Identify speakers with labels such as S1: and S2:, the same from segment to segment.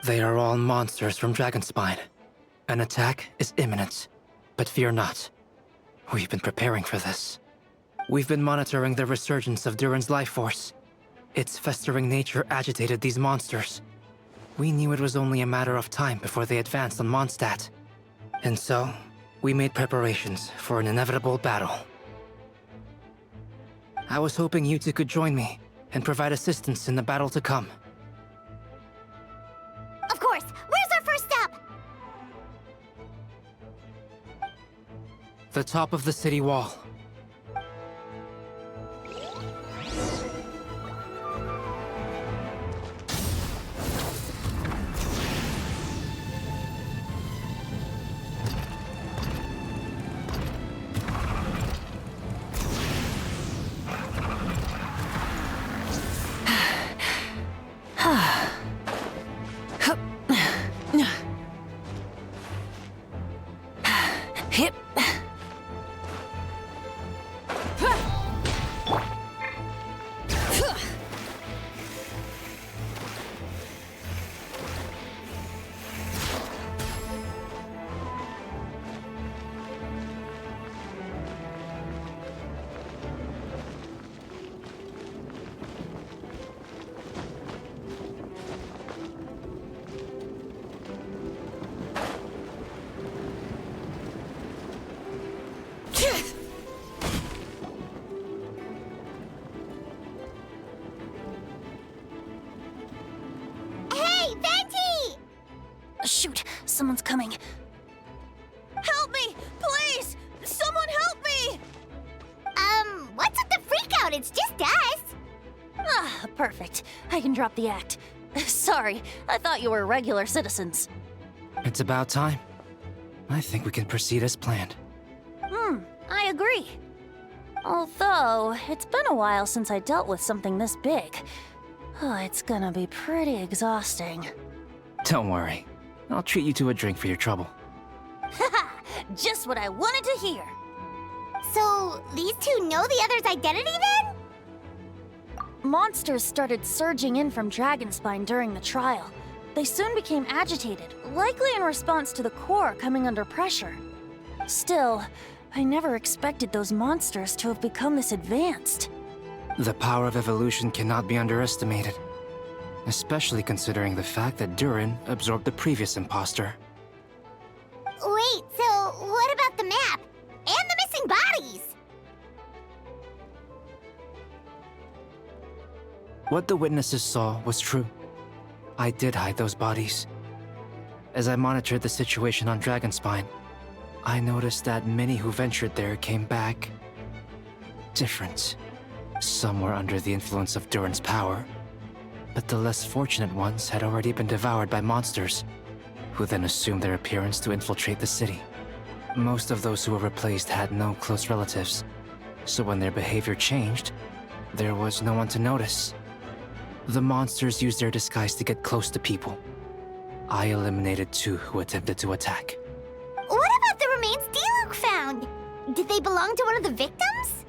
S1: They are all monsters from Dragonspine. An attack is imminent, but fear not. We've been preparing for this. We've been monitoring the resurgence of Durin's life force. Its festering nature agitated these monsters. We knew it was only a matter of time before they advanced on Mondstadt. And so, we made preparations for an inevitable battle. I was hoping you two could join me and provide assistance in the battle to come.
S2: Of course! Where's our first step?
S1: The top of the city wall.
S3: Hip. Shoot, someone's coming.
S2: Help me! Please! Someone help me! What's with the freak out? It's just us!
S3: Ah, perfect. I can drop the act. Sorry, I thought you were regular citizens.
S1: It's about time. I think we can proceed as planned.
S3: I agree. Although, it's been a while since I dealt with something this big. Oh, it's gonna be pretty exhausting.
S1: Don't worry. I'll treat you to a drink for your trouble.
S3: Haha, just what I wanted to hear.
S2: So, these two know the other's identity then?
S3: Monsters started surging in from Dragonspine during the trial. They soon became agitated, likely in response to the core coming under pressure. Still, I never expected those monsters to have become this advanced.
S1: The power of evolution cannot be underestimated. Especially considering the fact that Durin absorbed the previous imposter.
S2: Wait, so what about the map? And the missing bodies?
S1: What the witnesses saw was true. I did hide those bodies. As I monitored the situation on Dragonspine, I noticed that many who ventured there came back different. Some were under the influence of Durin's power, but the less fortunate ones had already been devoured by monsters, who then assumed their appearance to infiltrate the city. Most of those who were replaced had no close relatives, so when their behavior changed, there was no one to notice. The monsters used their disguise to get close to people. I eliminated 2 who attempted to attack.
S2: What about the remains Diluc found? Did they belong to one of the victims?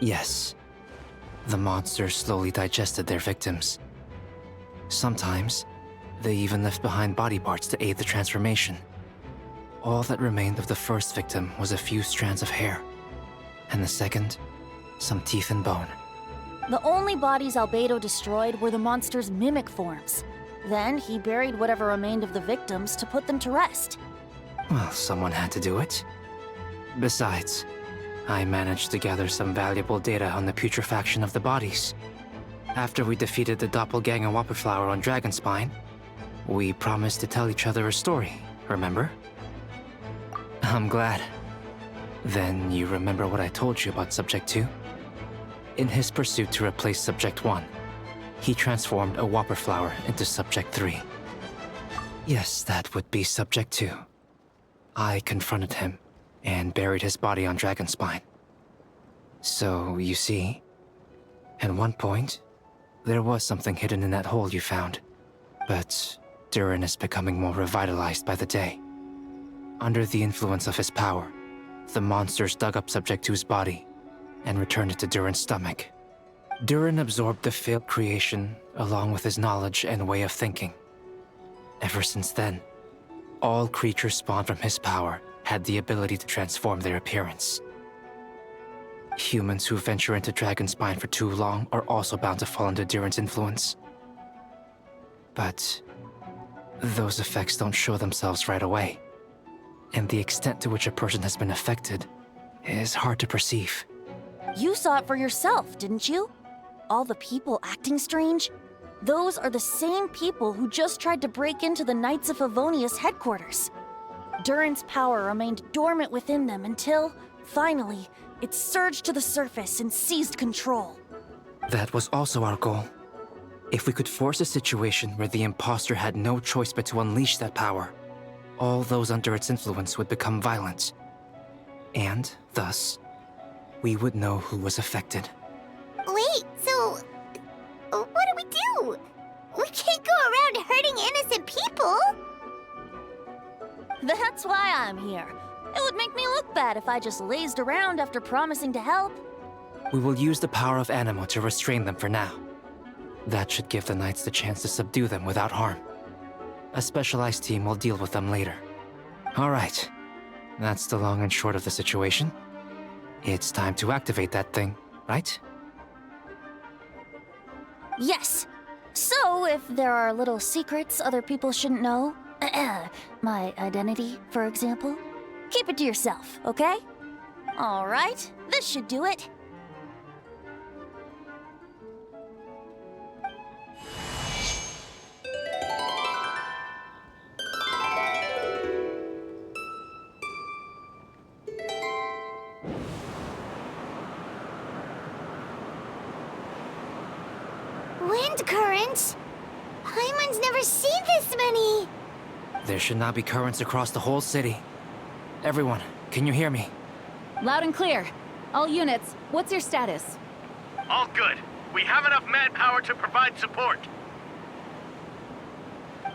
S1: Yes. The monsters slowly digested their victims. Sometimes, they even left behind body parts to aid the transformation. All that remained of the first victim was a few strands of hair, and the second, some teeth and bone.
S3: The only bodies Albedo destroyed were the monster's mimic forms. Then he buried whatever remained of the victims to put them to rest.
S1: Well, someone had to do it. Besides, I managed to gather some valuable data on the putrefaction of the bodies. After we defeated the doppelganger Whopperflower on Dragonspine, we promised to tell each other a story, remember? I'm glad. Then you remember what I told you about Subject 2? In his pursuit to replace Subject 1, he transformed a Whopperflower into Subject 3. Yes, that would be Subject 2. I confronted him and buried his body on Dragonspine. So, you see, at one point, there was something hidden in that hole you found. But Durin is becoming more revitalized by the day. Under the influence of his power, the monsters dug up Subject 2's body and returned it to Durin's stomach. Durin absorbed the failed creation along with his knowledge and way of thinking. Ever since then, all creatures spawned from his power had the ability to transform their appearance. Humans who venture into Dragonspine for too long are also bound to fall under Durin's influence. But those effects don't show themselves right away, and the extent to which a person has been affected is hard to perceive.
S3: You saw it for yourself, didn't you? All the people acting strange? Those are the same people who just tried to break into the Knights of Favonia's headquarters. Durin's power remained dormant within them until, finally, it surged to the surface and seized control.
S1: That was also our goal. If we could force a situation where the imposter had no choice but to unleash that power, all those under its influence would become violent. And, thus, we would know who was affected.
S2: Wait, so what do we do? We can't go around hurting innocent people.
S3: That's why I'm here. It would make me look bad if I just lazed around after promising to help.
S1: We will use the power of Animo to restrain them for now. That should give the Knights the chance to subdue them without harm. A specialized team will deal with them later. Alright, that's the long and short of the situation. It's time to activate that thing, right?
S3: Yes. So, if there are little secrets other people shouldn't know, my identity, for example, keep it to yourself, okay? Alright, this should do it.
S2: Wind currents? Paimon's never seen this many.
S1: There should not be currents across the whole city. Everyone, can you hear me?
S4: Loud and clear. All units, what's your status?
S5: All good. We have enough manpower to provide support.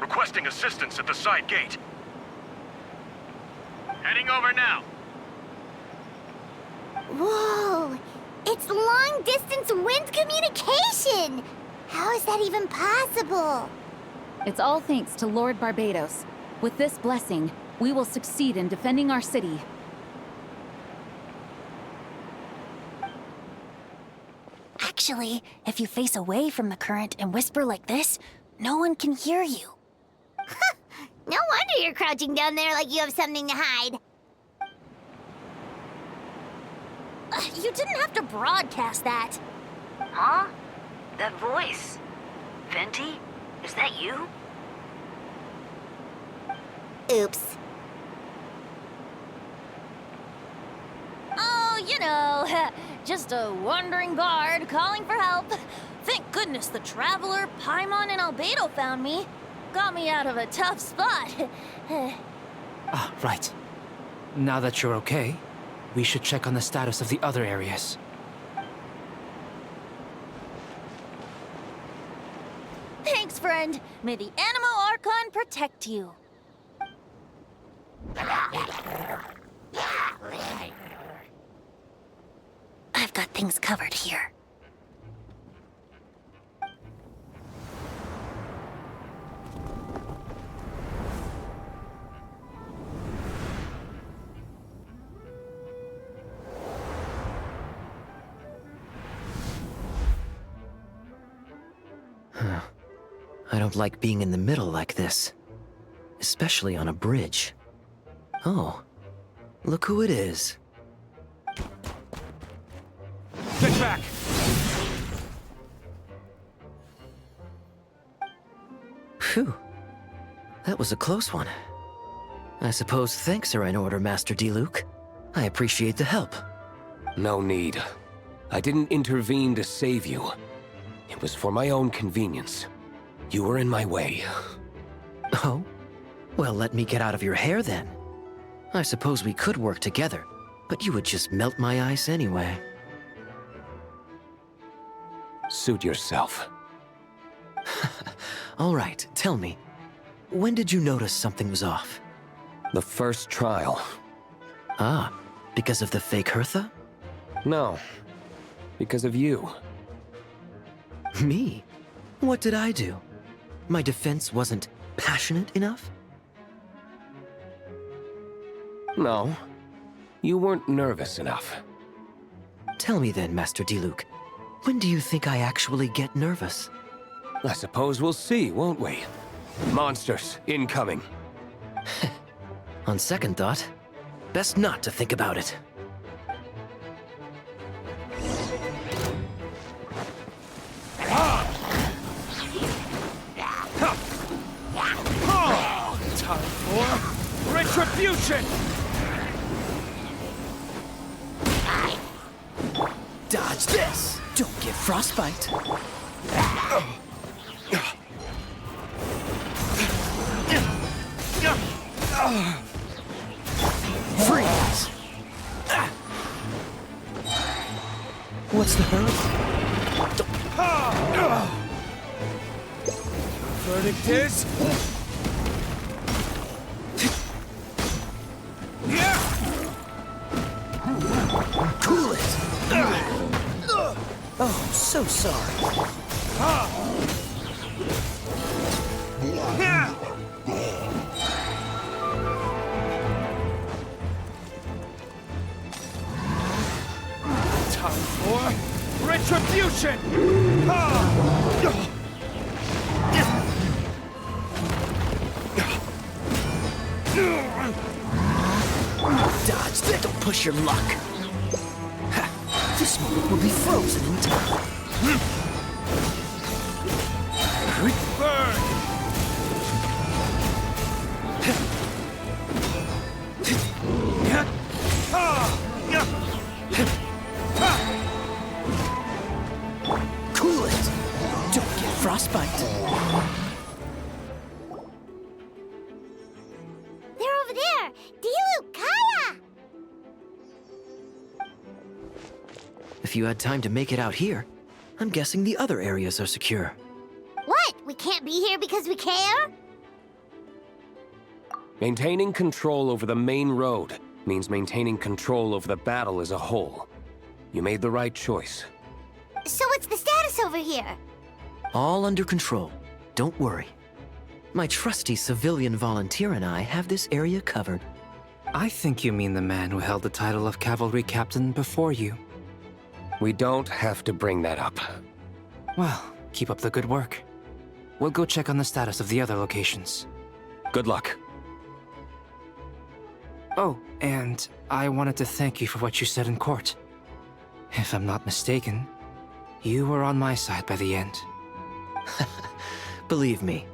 S5: Requesting assistance at the side gate. Heading over now.
S2: Whoa! It's long-distance wind communication! How is that even possible?
S4: It's all thanks to Lord Barbados. With this blessing, we will succeed in defending our city.
S3: Actually, if you face away from the current and whisper like this, no one can hear you.
S2: No wonder you're crouching down there like you have something to hide.
S3: You didn't have to broadcast that.
S6: Huh? That voice? Venti? Is that you?
S2: Oops.
S3: Oh, you know, just a wandering bard calling for help. Thank goodness the Traveler, Paimon, and Albedo found me. Got me out of a tough spot.
S1: Right. Now that you're okay, we should check on the status of the other areas.
S3: Thanks, friend. May the Animo Archon protect you. I've got things covered here.
S7: I don't like being in the middle like this. Especially on a bridge. Oh, look who it is.
S5: Get back!
S7: Phew. That was a close one. I suppose thanks are in order, Master D-Luke. I appreciate the help.
S8: No need. I didn't intervene to save you. It was for my own convenience. You were in my way.
S7: Oh? Well, let me get out of your hair then. I suppose we could work together, but you would just melt my ice anyway.
S8: Suit yourself.
S7: All right, tell me. When did you notice something was off?
S8: The first trial.
S7: Ah, because of the fake Hertha?
S8: No. Because of you.
S7: Me? What did I do? My defense wasn't passionate enough?
S8: No. You weren't nervous enough.
S7: Tell me then, Master Diluc, when do you think I actually get nervous?
S8: I suppose we'll see, won't we? Monsters, incoming.
S7: On second thought, best not to think about it.
S5: Time for retribution!
S7: Dodge this! Don't get frostbite. Freeze! What's the hurry?
S5: Verdict is...
S7: Cool it! Oh, so sorry.
S5: Time for retribution!
S7: Dodge that! Don't push your luck. Ha. This moment will be frozen in time.
S5: Burn!
S7: Cool it! Don't get frostbite.
S2: They're over there! Diluc, Kaya!
S7: If you had time to make it out here, I'm guessing the other areas are secure.
S2: What? We can't be here because we care?
S8: Maintaining control over the main road means maintaining control over the battle as a whole. You made the right choice.
S2: So what's the status over here?
S7: All under control. Don't worry. My trusty civilian volunteer and I have this area covered.
S1: I think you mean the man who held the title of cavalry captain before you.
S8: We don't have to bring that up.
S1: Well, keep up the good work. We'll go check on the status of the other locations.
S8: Good luck.
S1: Oh, and I wanted to thank you for what you said in court. If I'm not mistaken, you were on my side by the end.
S7: Believe me,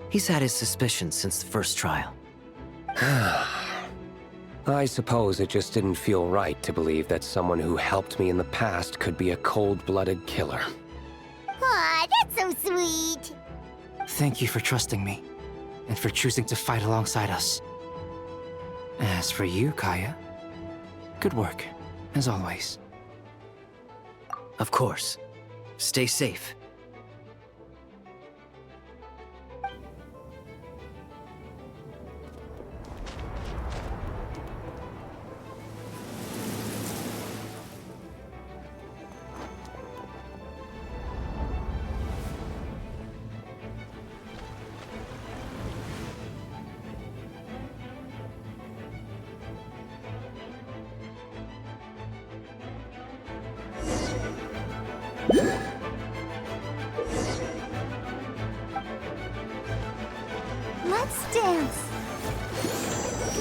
S7: he's had his suspicions since the first trial.
S8: I suppose it just didn't feel right to believe that someone who helped me in the past could be a cold-blooded killer.
S2: Aw, that's so sweet.
S1: Thank you for trusting me, and for choosing to fight alongside us. As for you, Kaya, good work, as always.
S7: Of course. Stay safe.
S2: Let's dance.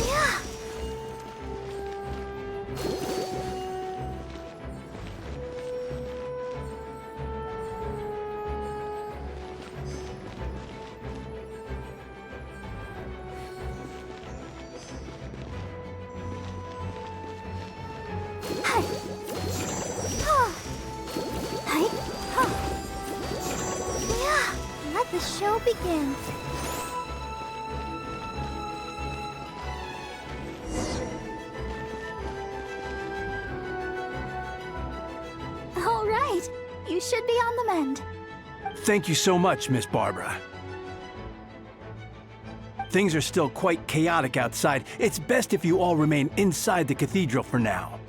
S2: Yeah. Hi. Oh. Hi. Oh. Yeah. Let the show begin. All right. You should be on the mend.
S5: Thank you so much, Miss Barbara. Things are still quite chaotic outside. It's best if you all remain inside the cathedral for now.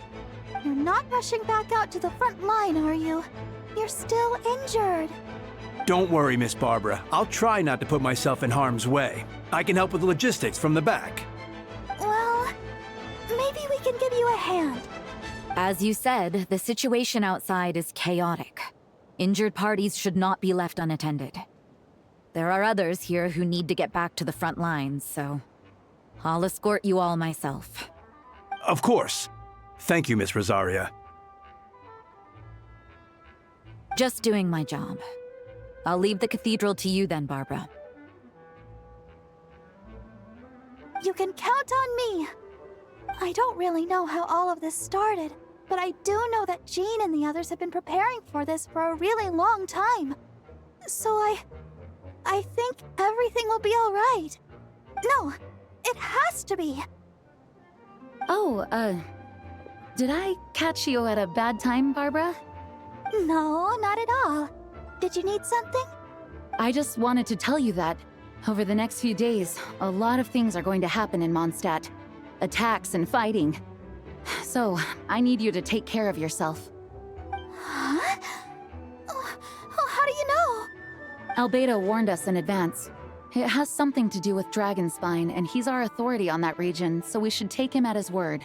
S2: You're not rushing back out to the front line, are you? You're still injured.
S5: Don't worry, Miss Barbara. I'll try not to put myself in harm's way. I can help with the logistics from the back.
S3: Well, maybe we can give you a hand.
S4: As you said, the situation outside is chaotic. Injured parties should not be left unattended. There are others here who need to get back to the front lines, so I'll escort you all myself.
S5: Of course. Thank you, Miss Rosaria.
S4: Just doing my job. I'll leave the cathedral to you then, Barbara.
S3: You can count on me. I don't really know how all of this started, but I do know that Jean and the others have been preparing for this for a really long time. So I think everything will be all right. No, it has to be.
S4: Oh, did I catch you at a bad time, Barbara?
S3: No, not at all. Did you need something?
S4: I just wanted to tell you that, over the next few days, a lot of things are going to happen in Mondstadt. Attacks and fighting. So, I need you to take care of yourself.
S3: Huh? Oh, how do you know?
S4: Albedo warned us in advance. It has something to do with Dragonspine, and he's our authority on that region, so we should take him at his word.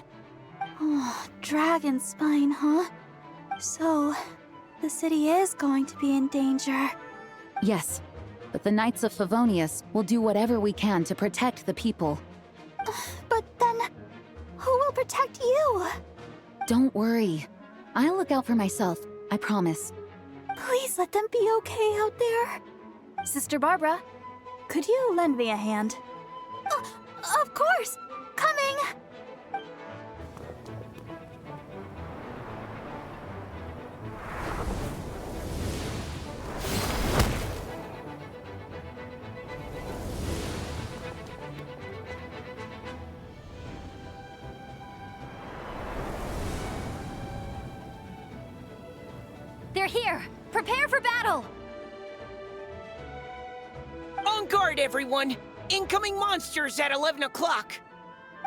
S3: Oh, Dragonspine, huh? So, the city is going to be in danger.
S4: Yes, but the Knights of Favonius will do whatever we can to protect the people.
S3: But then, who will protect you?
S4: Don't worry. I'll look out for myself, I promise.
S3: Please let them be okay out there. Sister Barbara, could you lend me a hand? Of course! Coming!
S2: They're here! Prepare for battle!
S9: On guard, everyone! Incoming monsters at 11 o'clock!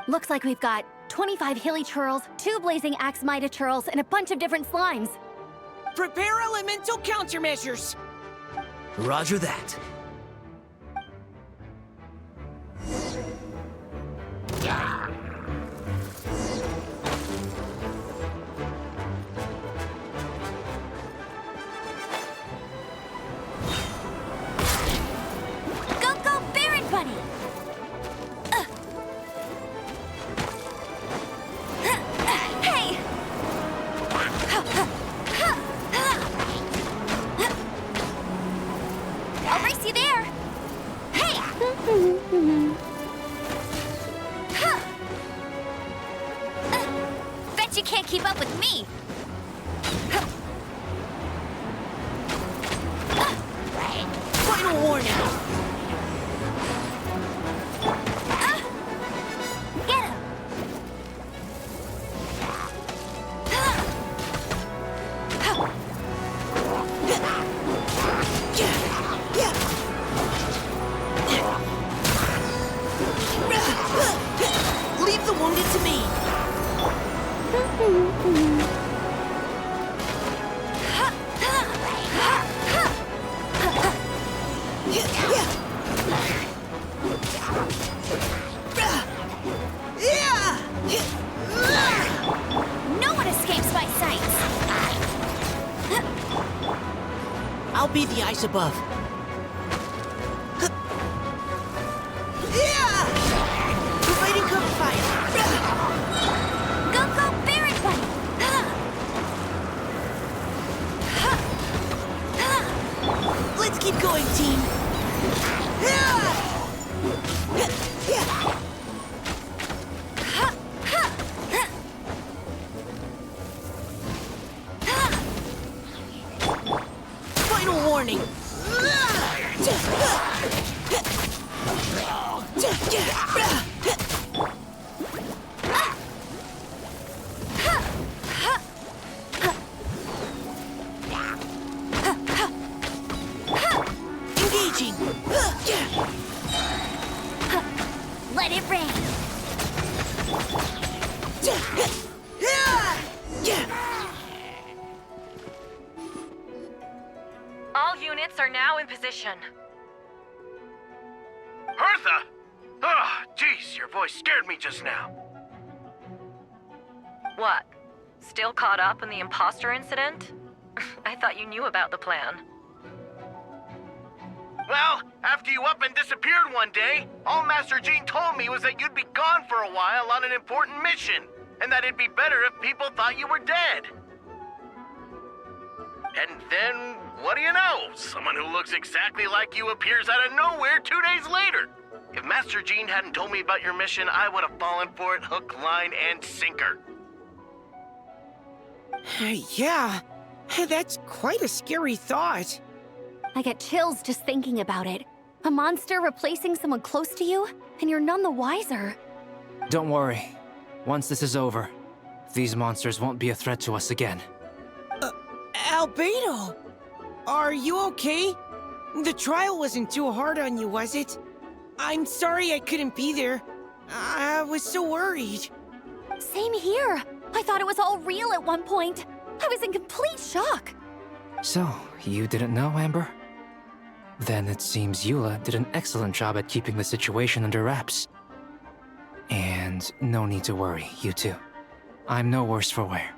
S2: Looks like we've got 25 hilly churls, 2 blazing axe mida churls, and a bunch of different slimes.
S9: Prepare elemental countermeasures!
S7: Roger that.
S2: Go, Baron Bunny! Hey! I'll race you there! Hey! Bet you can't keep up with me!
S9: Final warning!
S2: Get him!
S9: Leave the wounded to me!
S2: No one escapes my sights!
S9: I'll be the ice above. Providing cover fire!
S2: Go, Baron Bunny!
S9: Let's keep going, team! Final warning! Engaging!
S2: Let it rain!
S6: All
S10: units are now in position.
S11: Hertha! Oh, jeez, your voice scared me just now.
S10: What? Still caught up in the imposter incident? I thought you knew about the plan.
S11: Well, after you up and disappeared one day, all Master Jean told me was that you'd be gone for a while on an important mission, and that it'd be better if people thought you were dead. And then, what do you know? Someone who looks exactly like you appears out of nowhere 2 days later. If Master Jean hadn't told me about your mission, I would have fallen for it hook, line, and sinker.
S9: Yeah, that's quite a scary thought.
S2: I get chills just thinking about it. A monster replacing someone close to you, and you're none the wiser.
S1: Don't worry. Once this is over, these monsters won't be a threat to us again.
S9: Albedo! Are you okay? The trial wasn't too hard on you, was it? I'm sorry I couldn't be there. I was so worried.
S2: Same here. I thought it was all real at one point. I was in complete shock.
S1: So, you didn't know, Amber? Then it seems Eula did an excellent job at keeping the situation under wraps. And no need to worry, you two. I'm no worse for wear.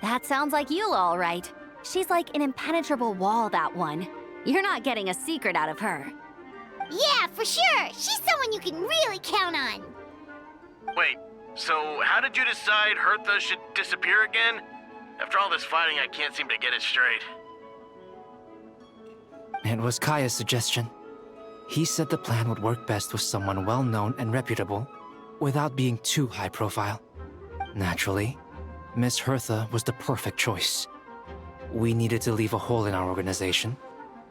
S2: That sounds like Eula, all right. She's like an impenetrable wall, that one. You're not getting a secret out of her. Yeah, for sure. She's someone you can really count on.
S11: Wait, so how did you decide Hertha should disappear again? After all this fighting, I can't seem to get it straight.
S1: It was Kaya's suggestion. He said the plan would work best with someone well-known and reputable, without being too high-profile. Naturally, Miss Hertha was the perfect choice. We needed to leave a hole in our organization,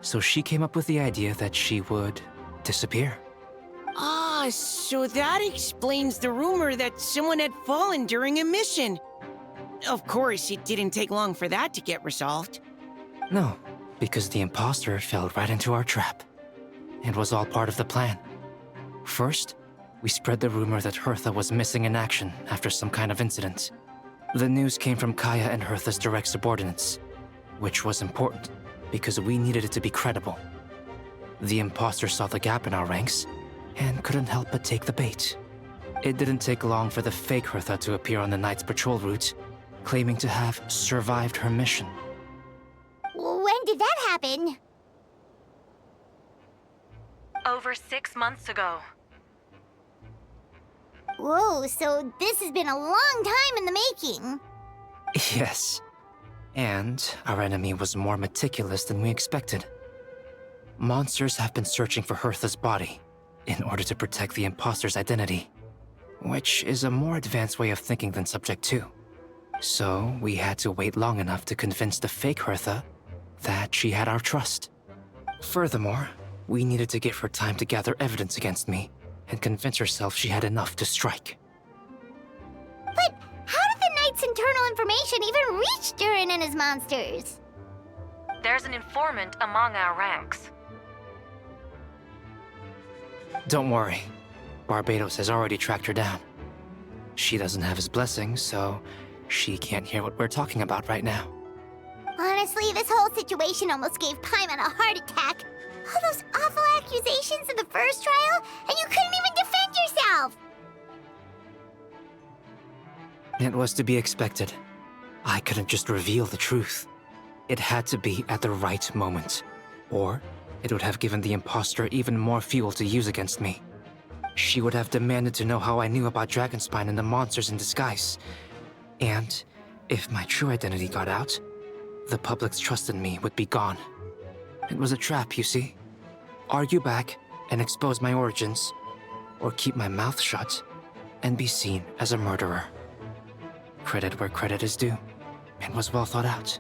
S1: so she came up with the idea that she would disappear.
S9: Ah, so that explains the rumor that someone had fallen during a mission. Of course, it didn't take long for that to get resolved.
S1: No, because the imposter fell right into our trap. It was all part of the plan. First, we spread the rumor that Hertha was missing in action after some kind of incident. The news came from Kaya and Hertha's direct subordinates, which was important because we needed it to be credible. The imposter saw the gap in our ranks and couldn't help but take the bait. It didn't take long for the fake Hertha to appear on the night's patrol route, claiming to have survived her mission.
S2: When did that happen?
S10: Over 6 months ago.
S2: Whoa, so this has been a long time in the making.
S1: Yes. And our enemy was more meticulous than we expected. Monsters have been searching for Hertha's body in order to protect the imposter's identity, which is a more advanced way of thinking than Subject 2. So we had to wait long enough to convince the fake Hertha that she had our trust. Furthermore, we needed to give her time to gather evidence against me and convince herself she had enough to strike.
S2: But how did the Knight's internal information even reach Durin and his monsters?
S10: There's an informant among our ranks.
S1: Don't worry. Barbados has already tracked her down. She doesn't have his blessing, so she can't hear what we're talking about right now.
S2: Honestly, this whole situation almost gave Paimon a heart attack. All those awful accusations in the first trial, and you couldn't even defend yourself!
S1: It was to be expected. I couldn't just reveal the truth. It had to be at the right moment, or it would have given the imposter even more fuel to use against me. She would have demanded to know how I knew about Dragonspine and the monsters in disguise. And if my true identity got out, the public's trust in me would be gone. It was a trap, you see. Argue back and expose my origins, or keep my mouth shut and be seen as a murderer. Credit where credit is due. It was well thought out.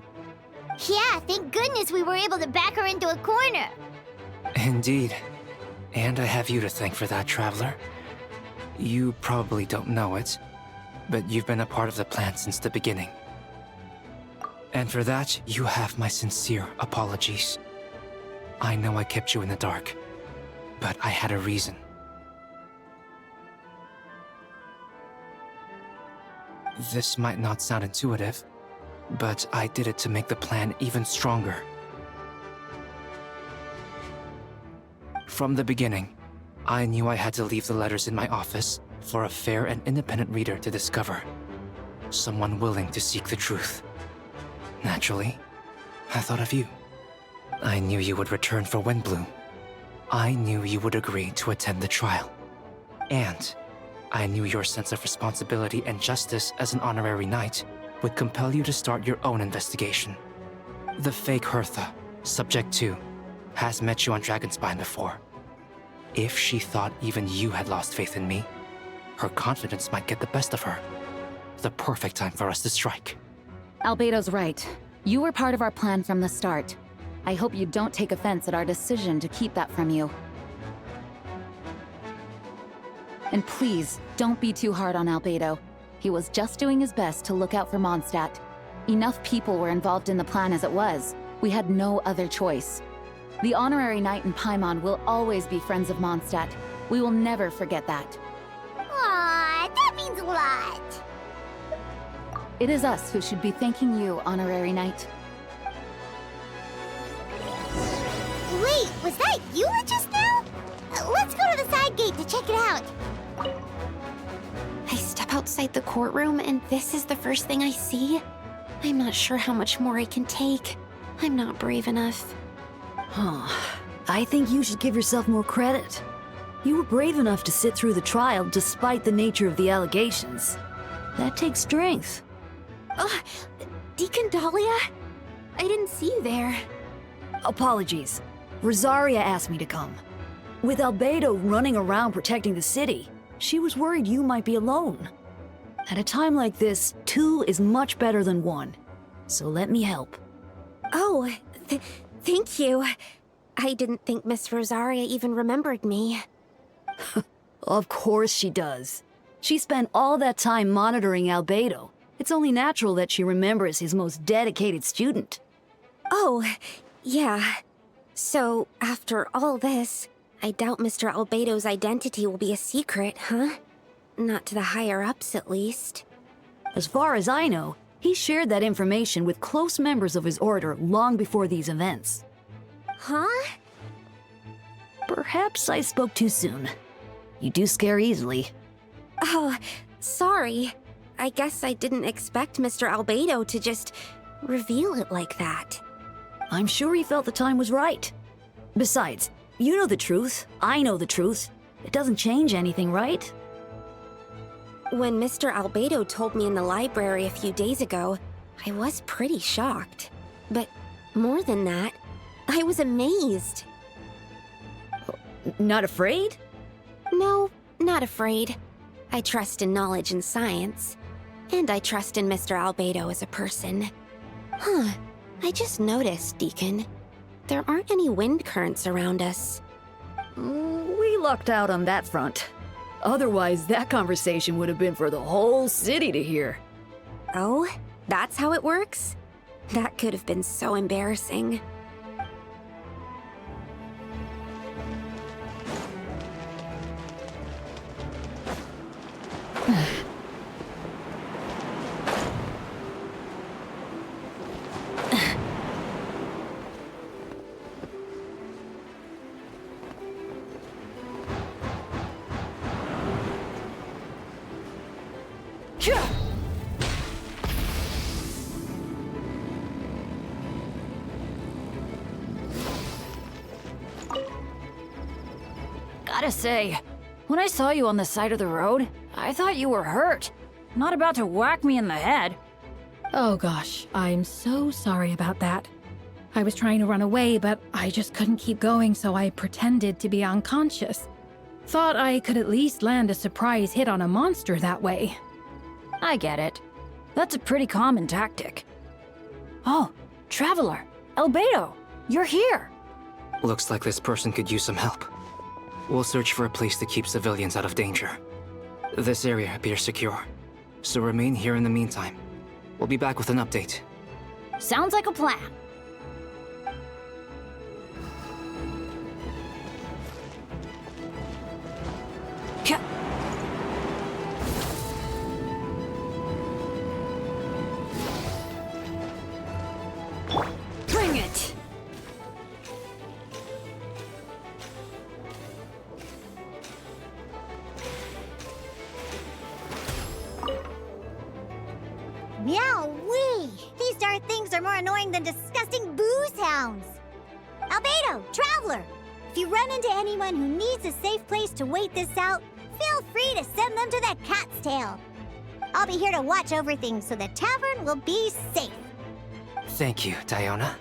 S2: Yeah, thank goodness we were able to back her into a corner.
S1: Indeed. And I have you to thank for that, Traveler. You probably don't know it, but you've been a part of the plan since the beginning. And for that, you have my sincere apologies. I know I kept you in the dark, but I had a reason. This might not sound intuitive, but I did it to make the plan even stronger. From the beginning, I knew I had to leave the letters in my office for a fair and independent reader to discover. Someone willing to seek the truth. Naturally, I thought of you. I knew you would return for Windbloom. I knew you would agree to attend the trial. And I knew your sense of responsibility and justice as an honorary knight would compel you to start your own investigation. The fake Hertha, Subject 2, has met you on Dragonspine before. If she thought even you had lost faith in me, her confidence might get the best of her. The perfect time for us to strike.
S4: Albedo's right. You were part of our plan from the start. I hope you don't take offense at our decision to keep that from you. And please, don't be too hard on Albedo. He was just doing his best to look out for Mondstadt. Enough people were involved in the plan as it was. We had no other choice. The honorary knight and Paimon will always be friends of Mondstadt. We will never forget that.
S2: Aw, that means a lot.
S4: It is us who should be thanking you, honorary knight.
S2: Wait, was that you just now? Let's go to the side gate to check it out. I step outside the courtroom and this is the first thing I see? I'm not sure how much more I can take. I'm not brave enough.
S12: I think you should give yourself more credit. You were brave enough to sit through the trial despite the nature of the allegations. That takes strength.
S2: Deacon Dahlia? I didn't see you there.
S12: Apologies. Rosaria asked me to come. With Albedo running around protecting the city, she was worried you might be alone. At a time like this, 2 is much better than 1. So let me help.
S2: Oh, thank you. I didn't think Miss Rosaria even remembered me.
S12: Of course she does. She spent all that time monitoring Albedo. It's only natural that she remembers his most dedicated student.
S2: Oh, yeah. So, after all this, I doubt Mr. Albedo's identity will be a secret, huh? Not to the higher-ups, at least.
S12: As far as I know, he shared that information with close members of his order long before these events.
S2: Huh?
S12: Perhaps I spoke too soon. You do scare easily.
S2: Oh, sorry. I guess I didn't expect Mr. Albedo to just reveal it like that.
S12: I'm sure he felt the time was right. Besides, you know the truth. I know the truth. It doesn't change anything, right?
S2: When Mr. Albedo told me in the library a few days ago, I was pretty shocked. But more than that, I was amazed.
S12: Not afraid?
S2: No, not afraid. I trust in knowledge and science. And I trust in Mr. Albedo as a person. Huh. I just noticed, Deacon. There aren't any wind currents around us.
S12: We lucked out on that front. Otherwise, that conversation would have been for the whole city to hear.
S2: Oh? That's how it works? That could have been so embarrassing.
S3: Gotta say, when I saw you on the side of the road, I thought you were hurt. Not about to whack me in the head.
S13: Oh gosh, I'm so sorry about that. I was trying to run away, but I just couldn't keep going, so I pretended to be unconscious. Thought I could at least land a surprise hit on a monster that way.
S3: I get it. That's a pretty common tactic. Oh, Traveler! Albedo! You're here!
S1: Looks like this person could use some help. We'll search for a place to keep civilians out of danger. This area appears secure, so remain here in the meantime. We'll be back with an update.
S3: Sounds like a plan.
S12: Bring it!
S14: annoying than disgusting booze hounds. Albedo, Traveler, if you run into anyone who needs a safe place to wait this out, feel free to send them to that cat's tail. I'll be here to watch over things so the tavern will be safe.
S1: Thank you, Diona.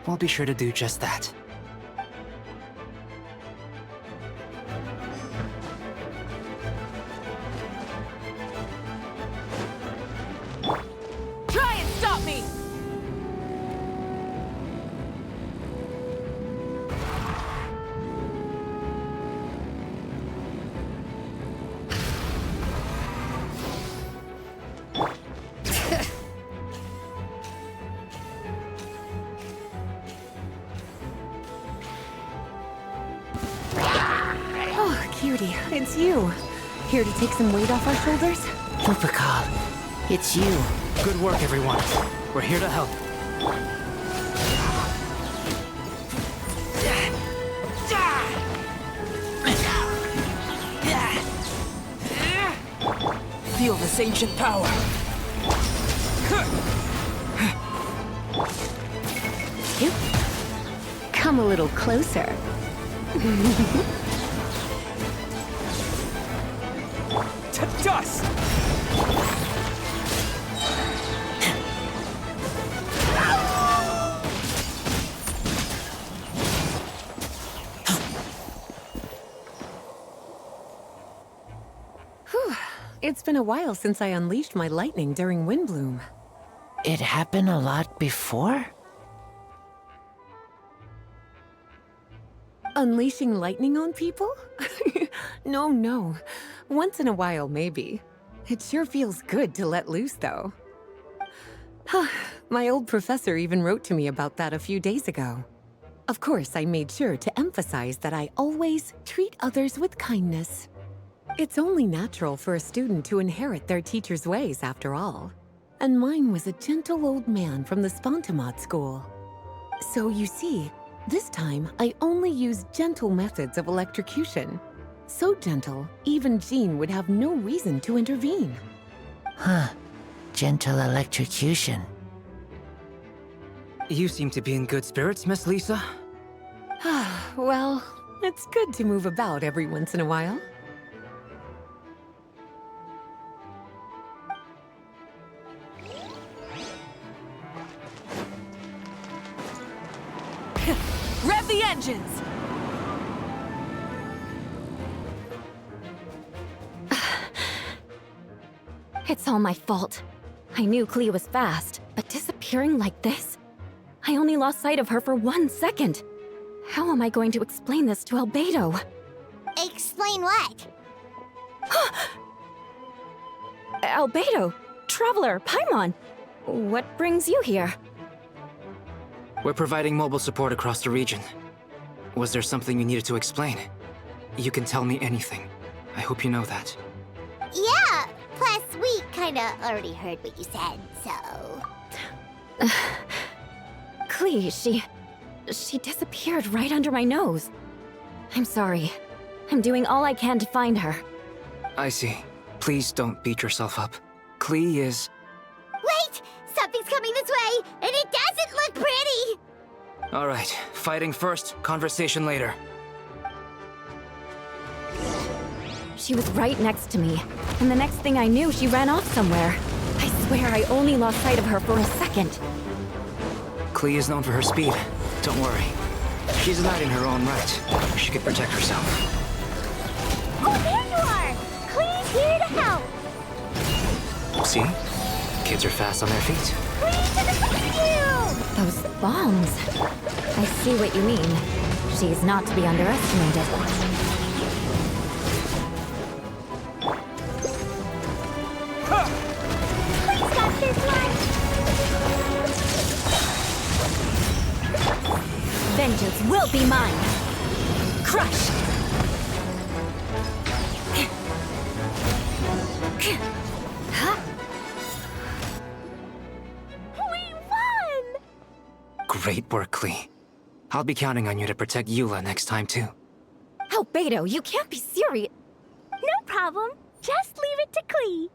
S1: We'll be sure to do just that.
S15: Try and stop me!
S16: Oh, cutie, it's you. Here to take some weight off our shoulders?
S7: Lupakal, it's you.
S1: Good work, everyone. We're here to help.
S15: Feel this ancient power.
S16: You? Come a little closer.
S15: To dust!
S16: It's been a while since I unleashed my lightning during Windbloom.
S7: It happened a lot before?
S16: Unleashing lightning on people? No. Once in a while, maybe. It sure feels good to let loose, though. My old professor even wrote to me about that a few days ago. Of course, I made sure to emphasize that I always treat others with kindness. It's only natural for a student to inherit their teacher's ways, after all. And mine was a gentle old man from the Spontamod school. So you see, this time I only used gentle methods of electrocution. So gentle, even Jean would have no reason to intervene.
S7: Huh. Gentle electrocution.
S1: You seem to be in good spirits, Miss Lisa.
S16: Well, it's good to move about every once in a while.
S15: Rev the engines!
S4: It's all my fault. I knew Clea was fast, but disappearing like this? I only lost sight of her for 1 second. How am I going to explain this to Albedo?
S14: Explain what?
S4: Albedo, Traveler, Paimon, what brings you here?
S1: We're providing mobile support across the region. Was there something you needed to explain? You can tell me anything. I hope you know that.
S14: Yeah, plus we kinda already heard what you said, so...
S4: Clea, she disappeared right under my nose. I'm sorry. I'm doing all I can to find her.
S1: I see. Please don't beat yourself up. Clea is...
S14: Wait! Something's coming this way, and it doesn't look pretty!
S1: Alright, fighting first, conversation later.
S4: She was right next to me, and the next thing I knew, she ran off somewhere. I swear I only lost sight of her for a second.
S1: Clea is known for her speed. Don't worry. She's a knight in her own right. She could protect herself.
S14: Oh, there you are! Clee's here to help!
S1: See? Kids are fast on their feet.
S14: Clee to the rescue!
S4: Those bombs. I see what you mean. She's not to be underestimated.
S14: Clee's got this one!
S4: Vengeance will be mine. Crush!
S14: We won!
S1: Great work, Clea. I'll be counting on you to protect Eula next time, too.
S4: Albedo, you can't be serious.
S14: No problem. Just leave it to Clee.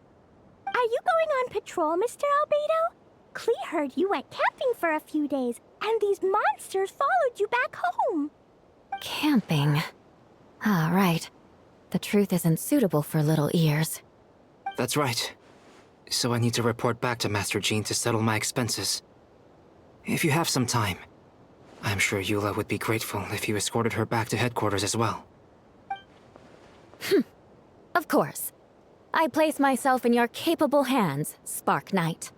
S14: Are you going on patrol, Mr. Albedo? Klee heard you went camping for a few days, and these monsters followed you back home.
S4: Camping. Ah, right. The truth isn't suitable for little ears.
S1: That's right. So I need to report back to Master Jean to settle my expenses. If you have some time, I'm sure Eula would be grateful if you escorted her back to headquarters as well.
S4: Of course. I place myself in your capable hands, Spark Knight.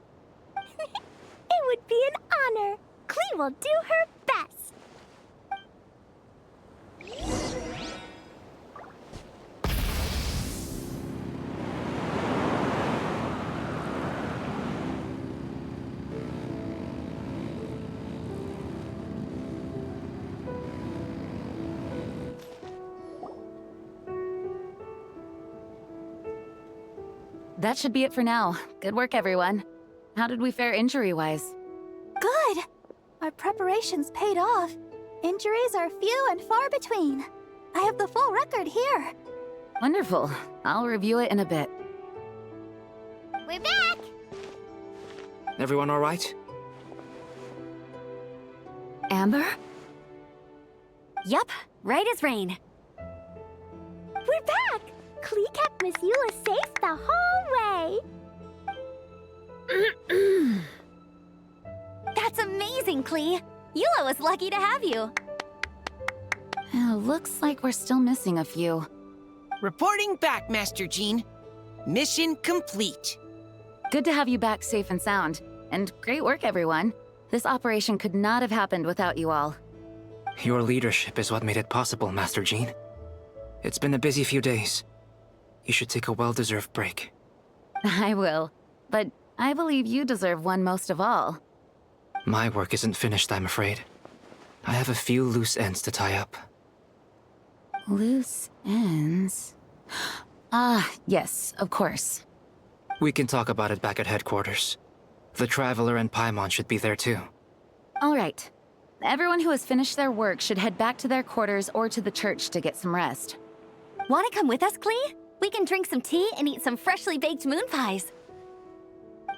S14: It would be an honor. Klee will do her best.
S4: That should be it for now. Good work, everyone. How did we fare injury-wise?
S14: Good. Our preparations paid off. Injuries are few and far between. I have the full record here.
S4: Wonderful. I'll review it in a bit.
S14: We're back!
S1: Everyone all right?
S4: Amber?
S14: Yup, right as rain. We're back! Klee kept Miss Eula safe the whole way. That's amazing, Klee. Eula was lucky to have you.
S4: Looks like we're still missing a few.
S9: Reporting back, Master Jean. Mission complete.
S4: Good to have you back safe and sound. And great work, everyone. This operation could not have happened without you all.
S1: Your leadership is what made it possible, Master Jean. It's been a busy few days. You should take a well-deserved break.
S4: I will. But I believe you deserve one most of all.
S1: My work isn't finished, I'm afraid. I have a few loose ends to tie up.
S4: Loose ends? Ah, yes, of course.
S1: We can talk about it back at headquarters. The Traveler and Paimon should be there too.
S4: All right. Everyone who has finished their work should head back to their quarters or to the church to get some rest.
S14: Want to come with us, Klee? We can drink some tea and eat some freshly baked moon pies.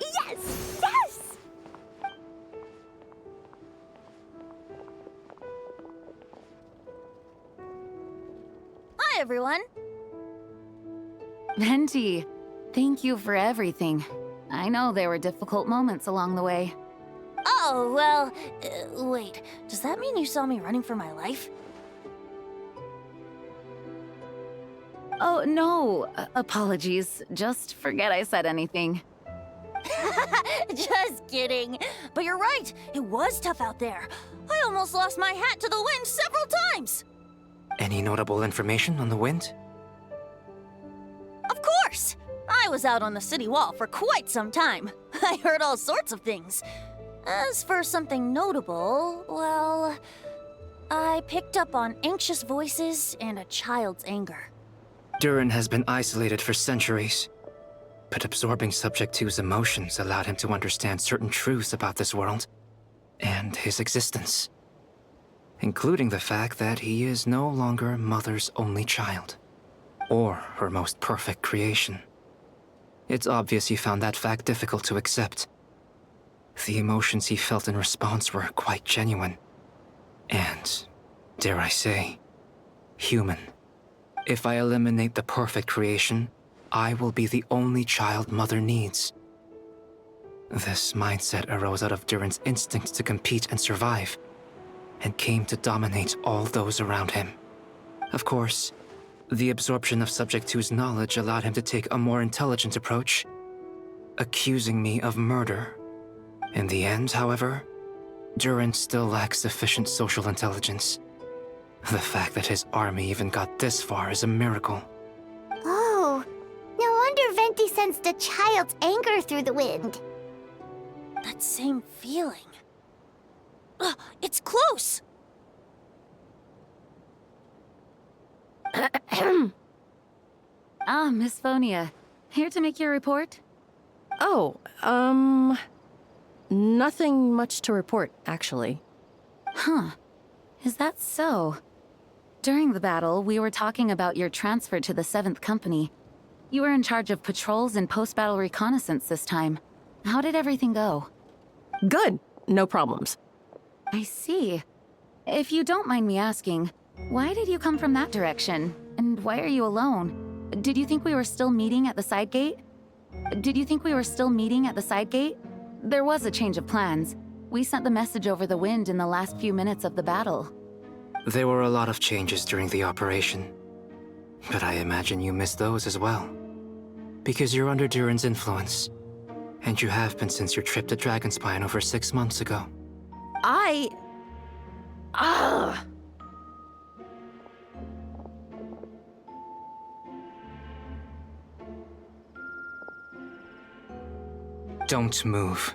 S14: Yes! Yes!
S3: Hi, everyone.
S4: Venti, thank you for everything. I know there were difficult moments along the way.
S3: Oh, well, wait. Does that mean you saw me running for my life?
S4: Oh, no. Apologies. Just forget I said anything.
S3: Just kidding. But you're right. It was tough out there. I almost lost my hat to the wind several times.
S1: Any notable information on the wind?
S3: Of course! I was out on the city wall for quite some time. I heard all sorts of things. As for something notable, well, I picked up on anxious voices and a child's anger.
S1: Durin has been isolated for centuries, but absorbing Subject 2's emotions allowed him to understand certain truths about this world and his existence, including the fact that he is no longer Mother's only child, or her most perfect creation. It's obvious he found that fact difficult to accept. The emotions he felt in response were quite genuine, and, dare I say, human. If I eliminate the perfect creation, I will be the only child Mother needs. This mindset arose out of Durin's instinct to compete and survive, and came to dominate all those around him. Of course, the absorption of Subject 2's knowledge allowed him to take a more intelligent approach, accusing me of murder. In the end, however, Durin still lacks sufficient social intelligence. The fact that his army even got this far is a miracle.
S14: Oh, no wonder Venti sensed a child's anger through the wind.
S3: That same feeling. It's close!
S4: Miss Phonia. Here to make your report?
S17: Oh, nothing much to report, actually.
S4: Huh. Is that so? During the battle, we were talking about your transfer to the 7th Company. You were in charge of patrols and post-battle reconnaissance this time. How did everything go?
S17: Good. No problems.
S4: I see. If you don't mind me asking, why did you come from that direction? And why are you alone? Did you think we were still meeting at the side gate? There was a change of plans. We sent the message over the wind in the last few minutes of the battle.
S1: There were a lot of changes during the operation. But I imagine you missed those as well. Because you're under Durin's influence. And you have been since your trip to Dragonspine over 6 months ago. Don't move.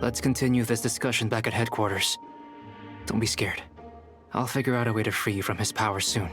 S1: Let's continue this discussion back at headquarters. Don't be scared. I'll figure out a way to free you from his power soon.